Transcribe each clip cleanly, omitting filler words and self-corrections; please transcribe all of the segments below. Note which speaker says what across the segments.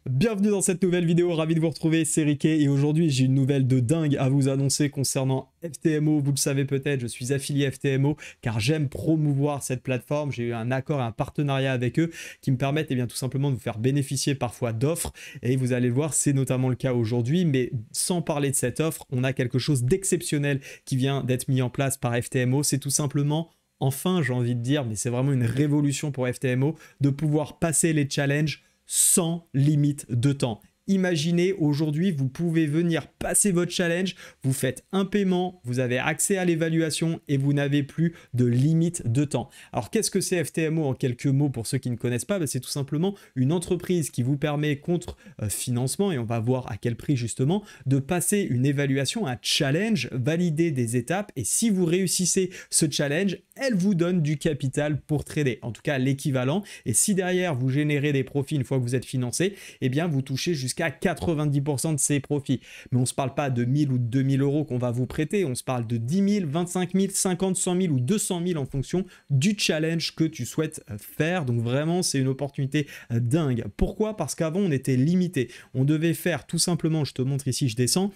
Speaker 1: Bienvenue dans cette nouvelle vidéo, ravi de vous retrouver, c'est Riquet et aujourd'hui j'ai une nouvelle de dingue à vous annoncer concernant FTMO. Vous le savez peut-être, je suis affilié FTMO car j'aime promouvoir cette plateforme. J'ai eu un accord et un partenariat avec eux qui me permettent tout simplement de vous faire bénéficier parfois d'offres et vous allez le voir, c'est notamment le cas aujourd'hui. Mais sans parler de cette offre, on a quelque chose d'exceptionnel qui vient d'être mis en place par FTMO. C'est tout simplement, enfin j'ai envie de dire, mais c'est vraiment une révolution pour FTMO, de pouvoir passer les challenges sans limite de temps. Imaginez, aujourd'hui, vous pouvez venir passer votre challenge, vous faites un paiement, vous avez accès à l'évaluation et vous n'avez plus de limite de temps. Alors, qu'est-ce que c'est FTMO en quelques mots pour ceux qui ne connaissent pas? C'est tout simplement une entreprise qui vous permet, contre financement, et on va voir à quel prix justement, de passer une évaluation, un challenge, valider des étapes, et si vous réussissez ce challenge, elle vous donne du capital pour trader, en tout cas l'équivalent. Et si derrière vous générez des profits une fois que vous êtes financé, eh bien vous touchez jusqu'à 90% de ces profits. Mais on ne se parle pas de 1000 ou de 2000 euros qu'on va vous prêter, on se parle de 10 000, 25 000, 50, 100 000 ou 200 000 en fonction du challenge que tu souhaites faire. Donc vraiment, c'est une opportunité dingue. Pourquoi? Parce qu'avant, on était limité. On devait faire tout simplement, je te montre ici, je descends.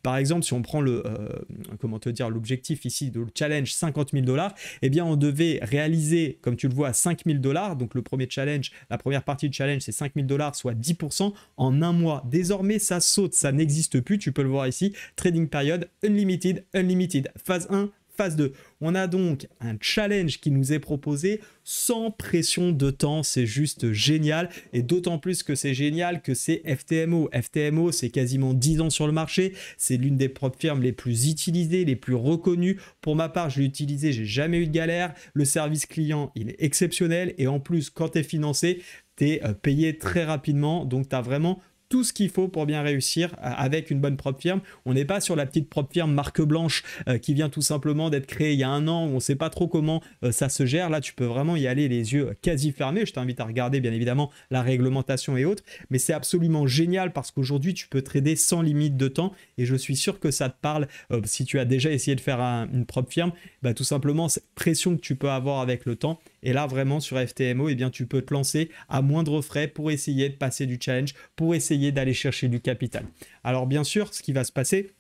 Speaker 1: Par exemple, si on prend l'objectif ici de challenge 50 000 $, eh bien, on devait réaliser, comme tu le vois, 5 000 $. Donc, le premier challenge, la première partie du challenge, c'est 5 000 $, soit 10% en un mois. Désormais, ça saute, ça n'existe plus. Tu peux le voir ici. Trading period, unlimited, unlimited. Phase 1, phase 2. On a donc un challenge qui nous est proposé sans pression de temps. C'est juste génial. Et d'autant plus que c'est génial que c'est FTMO. FTMO, c'est quasiment 10 ans sur le marché. C'est l'une des prop firmes les plus utilisées, les plus reconnues. Pour ma part, je l'ai utilisé, j'ai jamais eu de galère. Le service client, il est exceptionnel. Et en plus, quand tu es financé, tu es payé très rapidement. Donc, tu as vraiment tout ce qu'il faut pour bien réussir avec une bonne prop firme. On n'est pas sur la petite prop firme marque blanche qui vient tout simplement d'être créée il y a un an où on ne sait pas trop comment ça se gère. Là, tu peux vraiment y aller les yeux quasi fermés. Je t'invite à regarder bien évidemment la réglementation et autres. Mais c'est absolument génial parce qu'aujourd'hui, tu peux trader sans limite de temps et je suis sûr que ça te parle. Si tu as déjà essayé de faire une prop firme, tout simplement cette pression que tu peux avoir avec le temps. Et là, vraiment, sur FTMO, eh bien, tu peux te lancer à moindre frais pour essayer de passer du challenge, pour essayer d'aller chercher du capital. Alors, bien sûr, ce qui va se passer,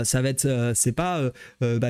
Speaker 1: ça va être, c'est pas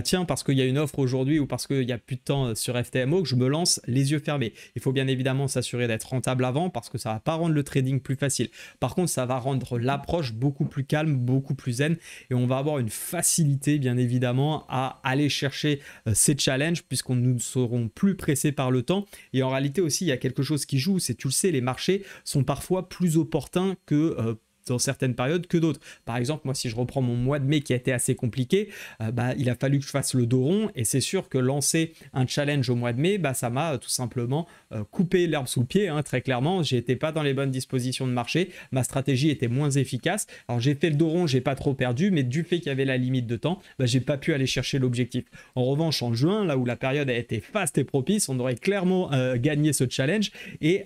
Speaker 1: tiens, parce qu'il y a une offre aujourd'hui ou parce qu'il n'y a plus de temps sur FTMO que je me lance les yeux fermés. Il faut bien évidemment s'assurer d'être rentable avant parce que ça va pas rendre le trading plus facile. Par contre, ça va rendre l'approche beaucoup plus calme, beaucoup plus zen et on va avoir une facilité bien évidemment à aller chercher ces challenges puisqu'on ne seront plus pressés par le temps. Et en réalité aussi, il y a quelque chose qui joue, c'est, tu le sais, les marchés sont parfois plus opportuns que dans certaines périodes que d'autres. Par exemple, moi, si je reprends mon mois de mai qui a été assez compliqué, il a fallu que je fasse le dos rond et c'est sûr que lancer un challenge au mois de mai, ça m'a tout simplement coupé l'herbe sous le pied, très clairement. J'étais pas dans les bonnes dispositions de marché, ma stratégie était moins efficace. Alors j'ai fait le dos rond, j'ai pas trop perdu, mais du fait qu'il y avait la limite de temps, j'ai pas pu aller chercher l'objectif. En revanche, en juin, là où la période a été faste et propice, on aurait clairement gagné ce challenge et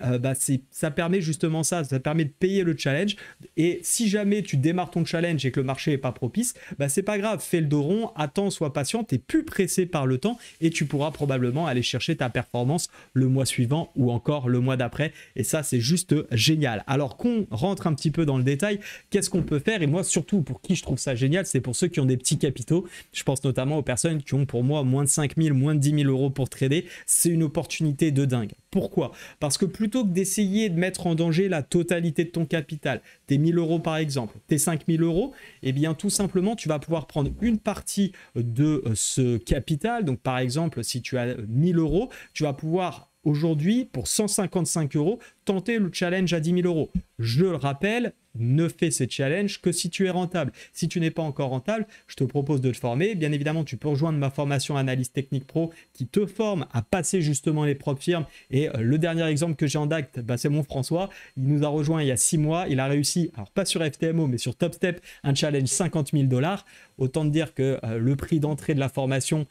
Speaker 1: ça permet justement ça permet de payer le challenge. Et si jamais tu démarres ton challenge et que le marché n'est pas propice, c'est pas grave, fais le dos rond, attends, sois patient, tu n'es plus pressé par le temps et tu pourras probablement aller chercher ta performance le mois suivant ou encore le mois d'après. Et ça, c'est juste génial. Alors qu'on rentre un petit peu dans le détail, qu'est-ce qu'on peut faire? Et moi, surtout, pour qui je trouve ça génial, c'est pour ceux qui ont des petits capitaux. Je pense notamment aux personnes qui ont pour moi moins de 5 000, moins de 10 000 euros pour trader. C'est une opportunité de dingue. Pourquoi? Parce que plutôt que d'essayer de mettre en danger la totalité de ton capital, tes 1000 euros par exemple, tes 5000 euros, eh bien tout simplement tu vas pouvoir prendre une partie de ce capital. Donc par exemple, si tu as 1000 euros, tu vas pouvoir aujourd'hui, pour 155 euros, tenter le challenge à 10 000 euros. Je le rappelle, ne fais ces challenges que si tu es rentable. Si tu n'es pas encore rentable, je te propose de te former. Bien évidemment, tu peux rejoindre ma formation Analyse Technique Pro qui te forme à passer justement les propres firmes. Et le dernier exemple que j'ai en date, c'est mon François. Il nous a rejoint il y a 6 mois. Il a réussi, alors pas sur FTMO, mais sur TopStep, un challenge 50 000 $. Autant te dire que le prix d'entrée de la formation,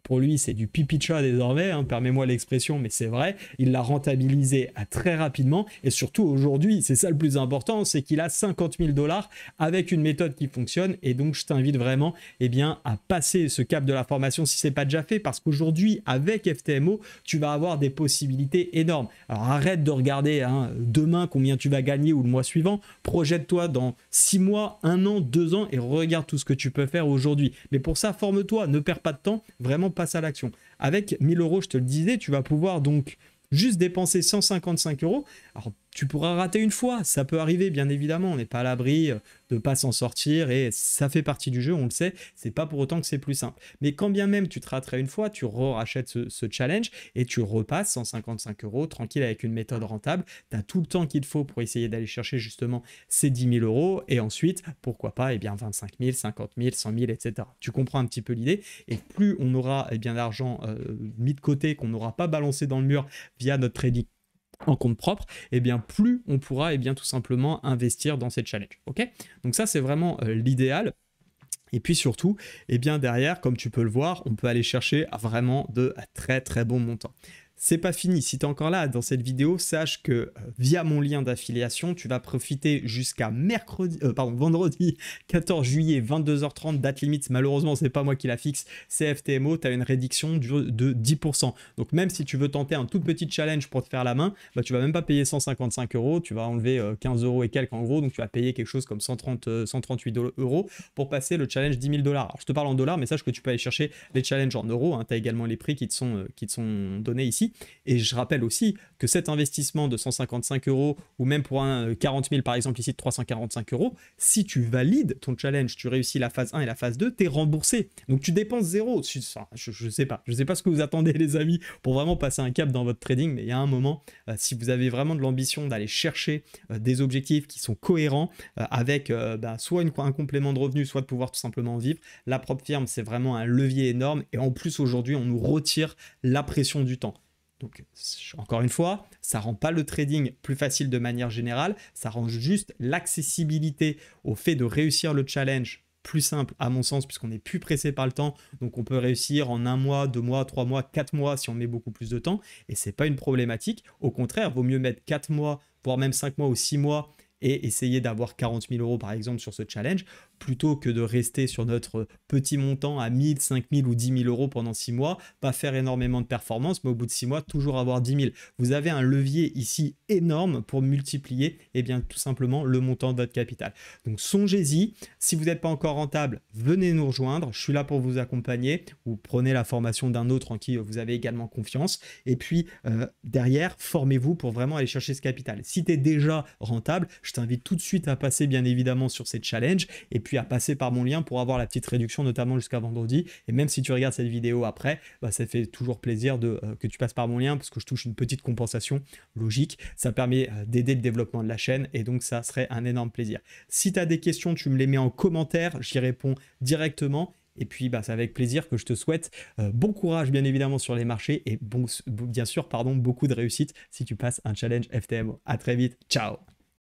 Speaker 1: pour lui, c'est du pipi de chat désormais, hein, permets-moi l'expression, mais c'est vrai. Il l'a rentabilisé très rapidement. Et surtout, aujourd'hui, c'est ça le plus important, c'est qu'il a 50 000 $ avec une méthode qui fonctionne. Et donc, je t'invite vraiment à passer ce cap de la formation si ce n'est pas déjà fait. Parce qu'aujourd'hui, avec FTMO, tu vas avoir des possibilités énormes. Alors, arrête de regarder demain combien tu vas gagner ou le mois suivant. Projette-toi dans 6 mois, 1 an, 2 ans et regarde tout ce que tu peux faire aujourd'hui. Mais pour ça, forme-toi, ne perds pas de temps, vraiment passe à l'action. Avec 1 000 €, je te le disais, tu vas pouvoir donc juste dépenser 155 €. Alors, tu pourras rater une fois, ça peut arriver, bien évidemment. On n'est pas à l'abri de ne pas s'en sortir et ça fait partie du jeu, on le sait. C'est pas pour autant que c'est plus simple. Mais quand bien même tu te raterais une fois, tu rachètes ce challenge et tu repasses 155 € tranquille avec une méthode rentable. Tu as tout le temps qu'il te faut pour essayer d'aller chercher justement ces 10 000 € et ensuite, pourquoi pas, 25 000, 50 000, 100 000, etc. Tu comprends un petit peu l'idée et plus on aura d'argent mis de côté, qu'on n'aura pas balancé dans le mur via notre trading en compte propre, plus on pourra tout simplement investir dans ces challenges. Ok, donc ça c'est vraiment l'idéal. Et puis surtout, derrière, comme tu peux le voir, on peut aller chercher vraiment de très très bons montants. C'est pas fini. Si tu es encore là dans cette vidéo, sache que via mon lien d'affiliation, tu vas profiter jusqu'à vendredi 14 juillet, 22h30, date limite. Malheureusement, c'est pas moi qui la fixe, c'est FTMO. Tu as une réduction de 10%. Donc, même si tu veux tenter un tout petit challenge pour te faire la main, tu vas même pas payer 155 €. Tu vas enlever 15 € et quelques en gros. Donc, tu vas payer quelque chose comme 138 € pour passer le challenge 10 000 $. Alors, je te parle en dollars, mais sache que tu peux aller chercher les challenges en euros. Tu as également les prix qui te sont donnés ici. Et je rappelle aussi que cet investissement de 155 € ou même pour un 40 000 par exemple ici de 345 €, si tu valides ton challenge, tu réussis la phase 1 et la phase 2, tu es remboursé. Donc tu dépenses zéro. Je sais pas ce que vous attendez les amis pour vraiment passer un cap dans votre trading, mais il y a un moment, si vous avez vraiment de l'ambition d'aller chercher des objectifs qui sont cohérents avec soit un complément de revenu, soit de pouvoir tout simplement en vivre, la propre firme c'est vraiment un levier énorme et en plus aujourd'hui on nous retire la pression du temps. Donc, encore une fois, ça ne rend pas le trading plus facile de manière générale, ça rend juste l'accessibilité au fait de réussir le challenge plus simple à mon sens puisqu'on n'est plus pressé par le temps, donc on peut réussir en 1 mois, 2 mois, 3 mois, 4 mois si on met beaucoup plus de temps et ce n'est pas une problématique. Au contraire, vaut mieux mettre 4 mois, voire même 5 mois ou 6 mois et essayer d'avoir 40 000 € par exemple sur ce challenge plutôt que de rester sur notre petit montant à 1 000, 5 000 ou 10 000 € pendant 6 mois, pas faire énormément de performance, mais au bout de 6 mois, toujours avoir 10 000. Vous avez un levier ici énorme pour multiplier tout simplement le montant de votre capital. Donc songez-y, si vous n'êtes pas encore rentable, venez nous rejoindre, je suis là pour vous accompagner ou prenez la formation d'un autre en qui vous avez également confiance et puis derrière, formez-vous pour vraiment aller chercher ce capital. Si tu es déjà rentable, je t'invite tout de suite à passer bien évidemment sur ces challenges et puis à passer par mon lien pour avoir la petite réduction notamment jusqu'à vendredi. Et même si tu regardes cette vidéo après, ça fait toujours plaisir que tu passes par mon lien parce que je touche une petite compensation logique. Ça permet d'aider le développement de la chaîne et donc ça serait un énorme plaisir. Si tu as des questions, tu me les mets en commentaire, j'y réponds directement. Et puis, c'est avec plaisir que je te souhaite bon courage, bien évidemment, sur les marchés et bien sûr, beaucoup de réussite si tu passes un challenge FTMO. À très vite. Ciao.